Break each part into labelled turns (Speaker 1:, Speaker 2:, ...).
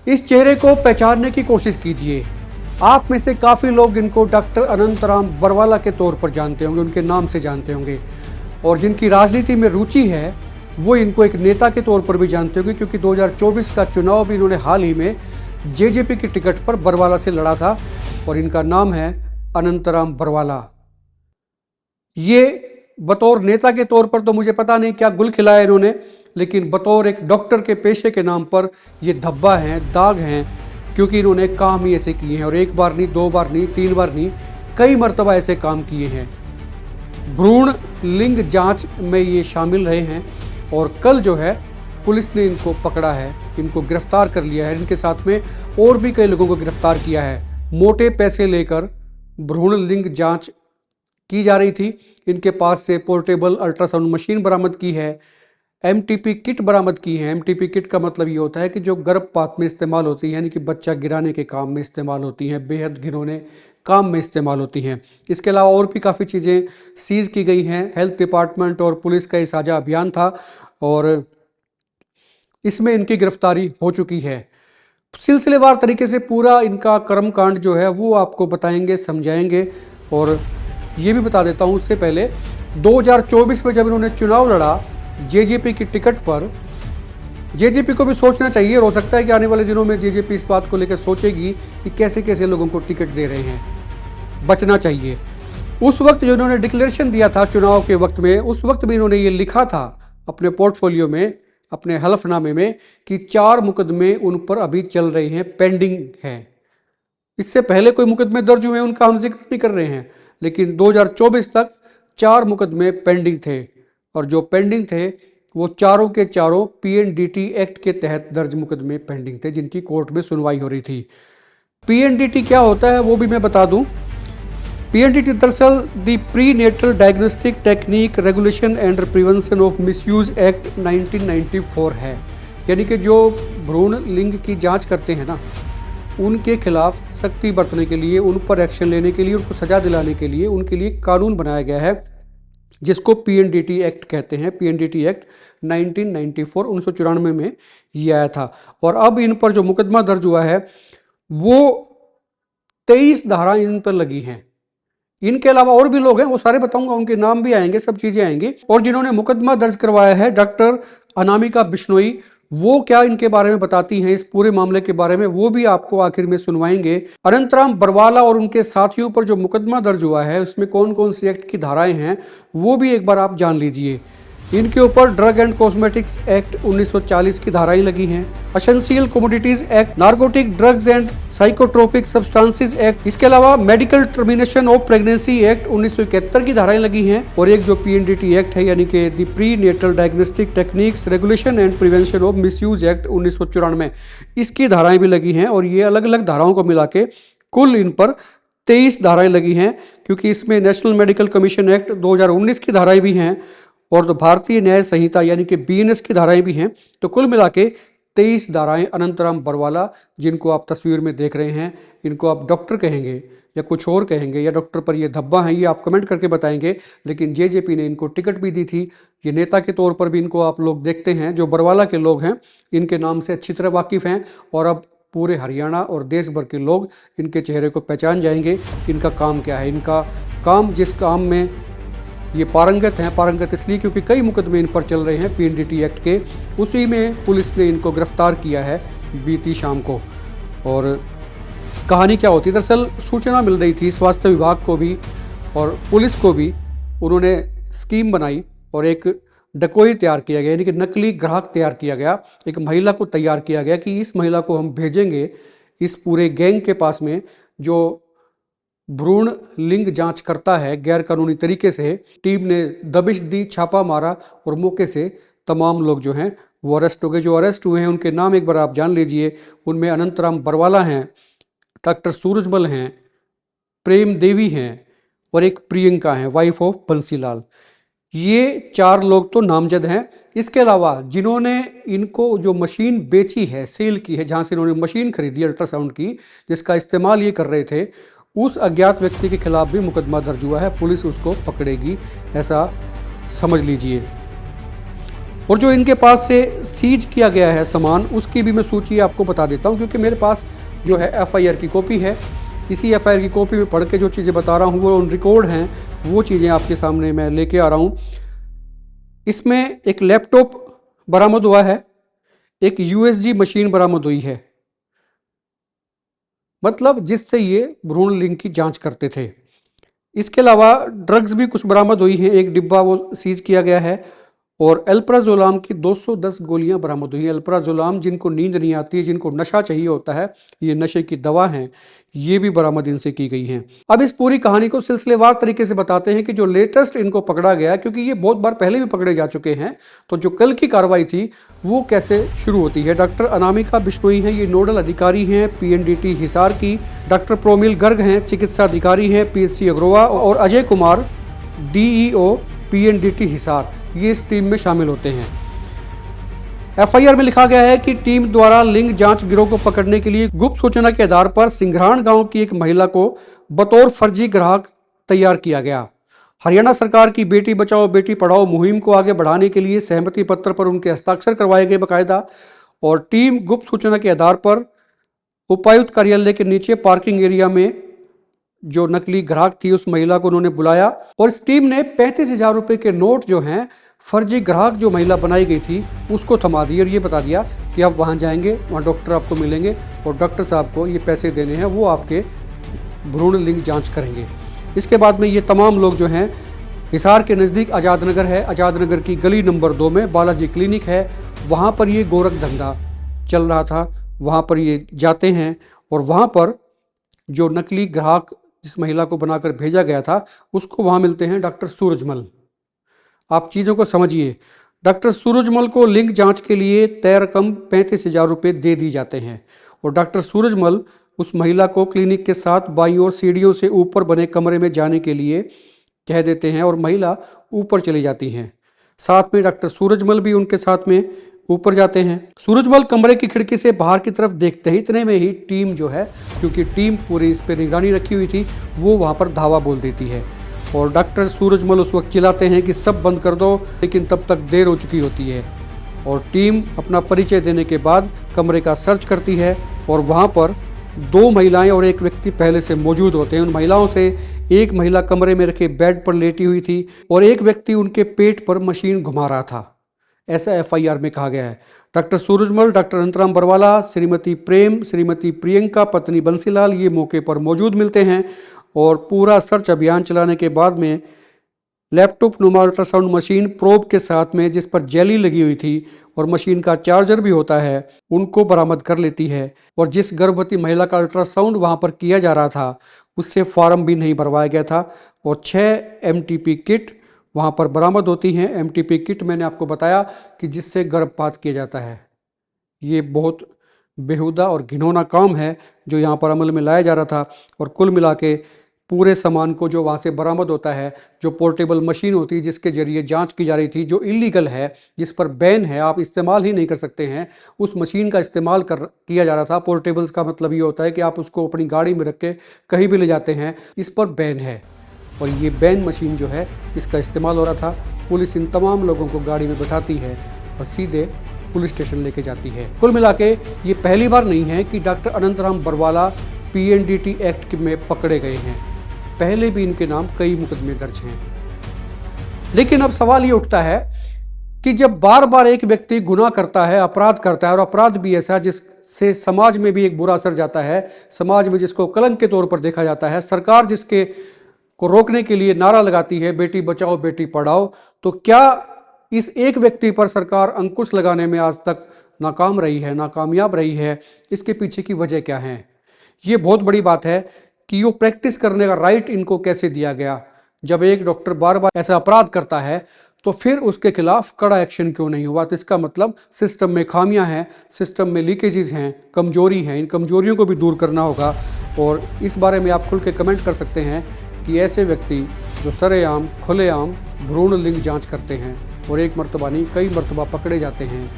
Speaker 1: इस चेहरे को पहचानने की कोशिश कीजिए। आप में से काफ़ी लोग इनको डॉक्टर अनंतराम बरवाला के तौर पर जानते होंगे, उनके नाम से जानते होंगे, और जिनकी राजनीति में रुचि है वो इनको एक नेता के तौर पर भी जानते होंगे, क्योंकि 2024 का चुनाव भी इन्होंने हाल ही में जेजेपी की टिकट पर बरवाला से लड़ा था और इनका नाम है अनंतराम बरवाला। ये बतौर नेता के तौर पर तो मुझे पता नहीं क्या गुल खिलाया इन्होंने, लेकिन बतौर एक डॉक्टर के पेशे के नाम पर ये धब्बा हैं, दाग हैं, क्योंकि इन्होंने काम ही ऐसे किए हैं और एक बार नहीं, दो बार नहीं, तीन बार नहीं, कई मरतबा ऐसे काम किए हैं। भ्रूण लिंग जांच में ये शामिल रहे हैं और कल जो है पुलिस ने इनको पकड़ा है, इनको गिरफ्तार कर लिया है। इनके साथ में और भी कई लोगों को गिरफ्तार किया है। मोटे पैसे लेकर भ्रूण लिंग जांच की जा रही थी। इनके पास से पोर्टेबल अल्ट्रासाउंड मशीन बरामद की है, एमटीपी किट बरामद की है। एमटीपी किट का मतलब ये होता है कि जो गर्भपात में इस्तेमाल होती है, यानी कि बच्चा गिराने के काम में इस्तेमाल होती हैं, बेहद घिनौने काम में इस्तेमाल होती हैं। इसके अलावा और भी काफ़ी चीज़ें सीज़ की गई हैं। हेल्थ डिपार्टमेंट और पुलिस का ये साझा अभियान था और इसमें इनकी गिरफ्तारी हो चुकी है। सिलसिलेवार तरीके से पूरा इनका कर्मकांड जो है वो आपको बताएंगे, समझाएंगे। और ये भी बता देता हूँ उससे पहले, 2024 में जब इन्होंने चुनाव लड़ा जेजेपी की टिकट पर, जेजेपी को भी सोचना चाहिए, हो सकता है कि आने वाले दिनों में जेजेपी इस बात को लेकर सोचेगी कि कैसे कैसे लोगों को टिकट दे रहे हैं, बचना चाहिए। उस वक्त जो इन्होंने डिक्लेरेशन दिया था चुनाव के वक्त में, उस वक्त भी इन्होंने ये लिखा था अपने पोर्टफोलियो में, अपने हलफनामे में, कि 4 मुकदमे उन पर अभी चल रहे हैं, पेंडिंग हैं। इससे पहले कोई मुकदमे दर्ज हुए उनका हम जिक्र नहीं कर रहे हैं, लेकिन 2024 तक 4 मुकदमे पेंडिंग थे और जो पेंडिंग थे वो चारों के चारों पीएनडीटी एक्ट के तहत दर्ज मुकदमे पेंडिंग थे, जिनकी कोर्ट में सुनवाई हो रही थी। पीएनडीटी क्या होता है वो भी मैं बता दूं। पीएनडीटी दरअसल the prenatal diagnostic technique regulation and prevention of misuse act 1994 है। यानी कि जो भ्रूण लिंग की जांच करते हैं ना, उनके खिलाफ सख्ती बरतने के लिए, उन पर एक्शन लेने के लिए, उनको सजा दिलाने के लिए उनके लिए कानून बनाया गया है, जिसको पीएनडीटी एक्ट कहते हैं। पीएनडीटी एक्ट 1994 में ये आया था। और अब इन पर जो मुकदमा दर्ज हुआ है वो 23 धारा इन पर लगी हैं। इनके अलावा और भी लोग हैं, वो सारे बताऊंगा, उनके नाम भी आएंगे, सब चीजें आएंगी। और जिन्होंने मुकदमा दर्ज करवाया है डॉक्टर अनामिका बिश्नोई, वो क्या इनके बारे में बताती हैं, इस पूरे मामले के बारे में, वो भी आपको आखिर में सुनवाएंगे। अनंतराम बरवाला और उनके साथियों पर जो मुकदमा दर्ज हुआ है उसमें कौन कौन सी एक्ट की धाराएं हैं वो भी एक बार आप जान लीजिए। इनके ऊपर ड्रग एंड कॉस्मेटिक्स एक्ट 1940 की धाराएं लगी हैं, essential commodities act, narcotic drugs and psychotropic substances act, इसके अलावा medical termination of pregnancy act 1971 की धाराएं लगी हैं, और एक जो पीएनडीटी एक्ट है यानी कि the prenatal diagnostic techniques regulation and prevention of misuse act 1994, इसकी धाराएं भी लगी हैं। और ये अलग अलग धाराओं को मिला के कुल इन पर 23 धाराएं लगी हैं, क्योंकि इसमें नेशनल मेडिकल कमीशन एक्ट 2019 की धाराएं भी हैं और तो भारतीय न्याय संहिता यानी कि बीएनएस की धाराएं भी हैं। तो कुल मिला के 23 धाराएं अनंतराम बरवाला, जिनको आप तस्वीर में देख रहे हैं, इनको आप डॉक्टर कहेंगे या कुछ और कहेंगे, या डॉक्टर पर ये धब्बा है, ये आप कमेंट करके बताएंगे। लेकिन जेजेपी ने इनको टिकट भी दी थी। ये नेता के तौर पर भी इनको आप लोग देखते हैं। जो बरवाला के लोग हैं इनके नाम से अच्छी तरह वाकिफ़ हैं और अब पूरे हरियाणा और देश भर के लोग इनके चेहरे को पहचान जाएंगे। इनका काम क्या है, इनका काम, जिस काम में ये पारंगत हैं, पारंगत इसलिए क्योंकि कई मुकदमे इन पर चल रहे हैं पीएनडीटी एक्ट के, उसी में पुलिस ने इनको गिरफ्तार किया है बीती शाम को। और कहानी क्या होती है, दरअसल सूचना मिल रही थी स्वास्थ्य विभाग को भी और पुलिस को भी। उन्होंने स्कीम बनाई और एक डकोई तैयार किया गया, यानी कि नकली ग्राहक तैयार किया गया। एक महिला को तैयार किया गया कि इस महिला को हम भेजेंगे इस पूरे गैंग के पास में जो भ्रूण लिंग जांच करता है गैर कानूनी तरीके से। टीम ने दबिश दी, छापा मारा और मौके से तमाम लोग जो हैं वो अरेस्ट हो गए। जो अरेस्ट हुए हैं उनके नाम एक बार आप जान लीजिए। उनमें अनंतराम बरवाला हैं, डॉक्टर सूरजमल हैं, प्रेम देवी हैं और एक प्रियंका हैं, वाइफ ऑफ बंसीलाल। ये 4 लोग तो नामजद हैं। इसके अलावा जिन्होंने इनको जो मशीन बेची है, सेल की है, जहाँ से इन्होंने मशीन खरीदी अल्ट्रासाउंड की, जिसका इस्तेमाल ये कर रहे थे, उस अज्ञात व्यक्ति के खिलाफ भी मुकदमा दर्ज हुआ है। पुलिस उसको पकड़ेगी, ऐसा समझ लीजिए। और जो इनके पास से सीज किया गया है सामान, उसकी भी मैं सूची आपको बता देता हूँ, क्योंकि मेरे पास जो है FIR की कॉपी है। इसी FIR की कॉपी में पढ़ के जो चीज़ें बता रहा हूँ वो ऑन रिकॉर्ड हैं, वो चीज़ें आपके सामने मैं लेके आ रहा हूँ। इसमें एक लैपटॉप बरामद हुआ है, एक USG मशीन बरामद हुई है, मतलब जिससे ये भ्रूण लिंग की जांच करते थे। इसके अलावा ड्रग्स भी कुछ बरामद हुई हैं, एक डिब्बा वो सीज किया गया है, और अल्प्राजोलाम की 210 गोलियां बरामद हुई हैं। अल्प्राजोलाम, जिनको नींद नहीं आती है, जिनको नशा चाहिए होता है, ये नशे की दवा है, ये भी बरामद इनसे की गई हैं। अब इस पूरी कहानी को सिलसिलेवार तरीके से बताते हैं कि जो लेटेस्ट इनको पकड़ा गया, क्योंकि ये बहुत बार पहले भी पकड़े जा चुके हैं, तो जो कल की कार्रवाई थी वो कैसे शुरू होती है। डॉक्टर अनामिका बिश्नोई हैं, ये नोडल अधिकारी हैं PNDT हिसार की। डॉक्टर प्रोमिल गर्ग हैं, चिकित्सा अधिकारी हैं PHC अग्रोवा। और अजय कुमार DEO PNDT हिसार, ये इस टीम में शामिल होते हैं। FIR में लिखा गया है कि टीम द्वारा लिंग जांच गिरोह को पकड़ने के लिए गुप्त सूचना के आधार पर सिंघराण गांव की एक महिला को बतौर फर्जी ग्राहक तैयार किया गया। हरियाणा सरकार की बेटी बचाओ बेटी पढ़ाओ मुहिम को आगे बढ़ाने के लिए सहमति पत्र पर उनके हस्ताक्षर करवाए गए बाकायदा। और टीम गुप्त सूचना के आधार पर उपायुक्त कार्यालय के नीचे पार्किंग एरिया में जो नकली ग्राहक थी उस महिला को उन्होंने बुलाया, और इस टीम ने 35,000 रुपए के नोट जो हैं फर्जी ग्राहक जो महिला बनाई गई थी उसको थमा दिया, और ये बता दिया कि आप वहाँ जाएंगे, वहाँ डॉक्टर आपको मिलेंगे और डॉक्टर साहब को ये पैसे देने हैं, वो आपके भ्रूण लिंग जांच करेंगे। इसके बाद में ये तमाम लोग जो हैं, हिसार के नज़दीक आज़ाद नगर है, आज़ाद नगर की गली नंबर 2 में बालाजी क्लिनिक है, वहाँ पर ये गोरख धंधा चल रहा था, वहाँ पर ये जाते हैं और वहाँ पर जो नकली ग्राहक जिस महिला को बनाकर भेजा गया था उसको वहाँ मिलते हैं डॉक्टर सूरजमल। आप चीज़ों को समझिए, डॉक्टर सूरजमल को लिंग जांच के लिए तय रकम 35,000 रुपये दे दी जाते हैं, और डॉक्टर सूरजमल उस महिला को क्लिनिक के साथ बाईं ओर सीढ़ियों से ऊपर बने कमरे में जाने के लिए कह देते हैं, और महिला ऊपर चली जाती हैं। साथ में डॉक्टर सूरजमल भी उनके साथ में ऊपर जाते हैं। सूरजमल कमरे की खिड़की से बाहर की तरफ देखते ही इतने में ही टीम जो है, क्योंकि टीम पूरी इस पर निगरानी रखी हुई थी, वो वहाँ पर धावा बोल देती है, और डॉक्टर सूरजमल उस वक्त चिल्लाते हैं कि सब बंद कर दो, लेकिन तब तक देर हो चुकी होती है, और टीम अपना परिचय देने के बाद कमरे का सर्च करती है, और वहाँ पर 2 महिलाएं और एक व्यक्ति पहले से मौजूद होते हैं। उन महिलाओं से एक महिला कमरे में रखे बेड पर लेटी हुई थी और एक व्यक्ति उनके पेट पर मशीन घुमा रहा था, ऐसा FIR में कहा गया है। डॉक्टर सूरजमल, डॉक्टर अनंतराम बरवाला, श्रीमती प्रेम, श्रीमती प्रियंका, पत्नी बंसीलाल ये मौके पर मौजूद मिलते हैं, और पूरा सर्च अभियान चलाने के बाद में लैपटॉप नुमा अल्ट्रासाउंड मशीन प्रोब के साथ में, जिस पर जेली लगी हुई थी और मशीन का चार्जर भी होता है, उनको बरामद कर लेती है। और जिस गर्भवती महिला का अल्ट्रासाउंड वहाँ पर किया जा रहा था उससे फॉर्म भी नहीं भरवाया गया था, और 6 MTP किट वहाँ पर बरामद होती हैं। MTP किट मैंने आपको बताया कि जिससे गर्भपात किया जाता है। ये बहुत बेहुदा और घिनौना काम है जो यहाँ पर अमल में लाया जा रहा था, और कुल मिला के पूरे सामान को जो वहाँ से बरामद होता है, जो पोर्टेबल मशीन होती है जिसके जरिए जांच की जा रही थी, जो इलीगल है, जिस पर बैन है, आप इस्तेमाल ही नहीं कर सकते हैं, उस मशीन का इस्तेमाल किया जा रहा था। पोर्टेबल्स का मतलब ये होता है कि आप उसको अपनी गाड़ी में रख के कहीं भी ले जाते हैं, इस पर बैन है, और ये बैन मशीन जो है इसका इस्तेमाल हो रहा था। पुलिस इन तमाम लोगों को गाड़ी में बैठाती है और सीधे पुलिस स्टेशन लेके जाती है। कुल मिला के ये पहली बार नहीं है कि doctor Anantaram Barwala PNDT act में पकड़े गए हैं, पहले भी इनके नाम कई मुकदमे दर्ज हैं। लेकिन अब सवाल ये उठता है कि जब बार बार एक व्यक्ति गुनाह करता है, अपराध करता है, और अपराध भी ऐसा जिससे समाज में भी एक बुरा असर जाता है, समाज में जिसको कलंक के तौर पर देखा जाता है, सरकार जिसके को रोकने के लिए नारा लगाती है बेटी बचाओ बेटी पढ़ाओ, तो क्या इस एक व्यक्ति पर सरकार अंकुश लगाने में आज तक नाकाम रही है, नाकामयाब रही है? इसके पीछे की वजह क्या है? ये बहुत बड़ी बात है कि वो प्रैक्टिस करने का राइट इनको कैसे दिया गया। जब एक डॉक्टर बार बार ऐसा अपराध करता है तो फिर उसके खिलाफ कड़ा एक्शन क्यों नहीं हुआ? तो इसका मतलब सिस्टम में खामियां हैं, सिस्टम में लीकेजेस हैं, कमजोरी हैं। इन कमजोरियों को भी दूर करना होगा, और इस बारे में आप खुल के कमेंट कर सकते हैं कि ऐसे व्यक्ति जो सरेआम खुलेआम भ्रूण लिंग जांच करते हैं और एक मर्तबा नहीं कई मर्तबा पकड़े जाते हैं,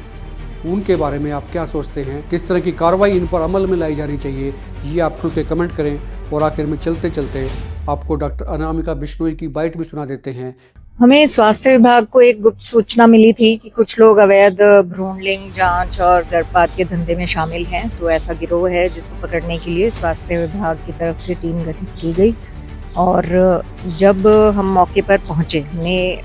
Speaker 1: उनके बारे में आप क्या सोचते हैं? किस तरह की कार्रवाई इन पर अमल में लाई जानी चाहिए, ये आप खुल के कमेंट करें। और आखिर में चलते चलते आपको डॉक्टर अनामिका बिश्नोई की बाइट भी सुना देते हैं।
Speaker 2: हमें स्वास्थ्य विभाग को एक गुप्त सूचना मिली थी कि कुछ लोग अवैध भ्रूण लिंग जांच और गर्भपात के धंधे में शामिल हैं। तो ऐसा गिरोह है जिसको पकड़ने के लिए स्वास्थ्य विभाग की तरफ से टीम गठित की गई। और जब हम मौके पर पहुंचे, हमने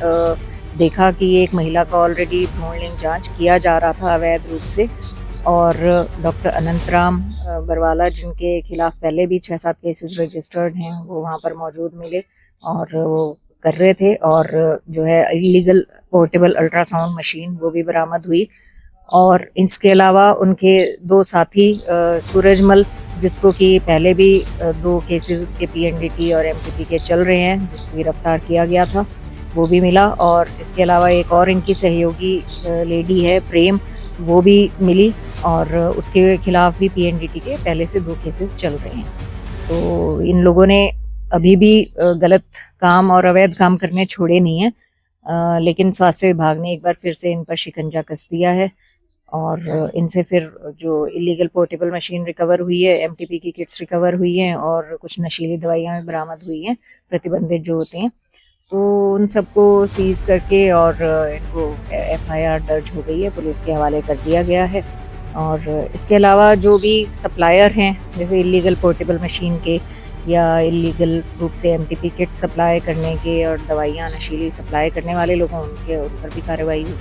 Speaker 2: देखा कि एक महिला का ऑलरेडी भ्रूण लिंग जांच किया जा रहा था अवैध रूप से। और डॉक्टर अनंतराम बरवाला, जिनके खिलाफ पहले भी 6-7 केसेस रजिस्टर्ड हैं, वो वहाँ पर मौजूद मिले और वो कर रहे थे। और जो है इलीगल पोर्टेबल अल्ट्रासाउंड मशीन वो भी बरामद हुई। और इसके अलावा उनके 2 साथी सूरजमल, जिसको कि पहले भी 2 केसेस उसके पीएनडीटी और एमटीपी के चल रहे हैं, जिसको गिरफ्तार किया गया था, वो भी मिला। और इसके अलावा एक और इनकी सहयोगी लेडी है प्रेम, वो भी मिली और उसके खिलाफ भी पीएनडीटी के पहले से 2 केसेस चल रहे हैं। तो इन लोगों ने अभी भी गलत काम और अवैध काम करने छोड़े नहीं है, लेकिन स्वास्थ्य विभाग ने एक बार फिर से इन पर शिकंजा कस दिया है। और इनसे फिर जो इलीगल पोर्टेबल मशीन रिकवर हुई है, एमटीपी की किट्स रिकवर हुई हैं और कुछ नशीली दवाइयाँ बरामद हुई हैं, प्रतिबंधित जो होते हैं, तो उन सबको सीज करके और इनको एफआईआर दर्ज हो गई है, पुलिस के हवाले कर दिया गया है। और इसके अलावा जो भी सप्लायर हैं, जैसे इलीगल पोर्टेबल मशीन के या इलीगल रूप से एमटीपी किट सप्लाई करने के और दवाइयाँ नशीली सप्लाई करने वाले लोगों उन पर भी कार्रवाई हुई।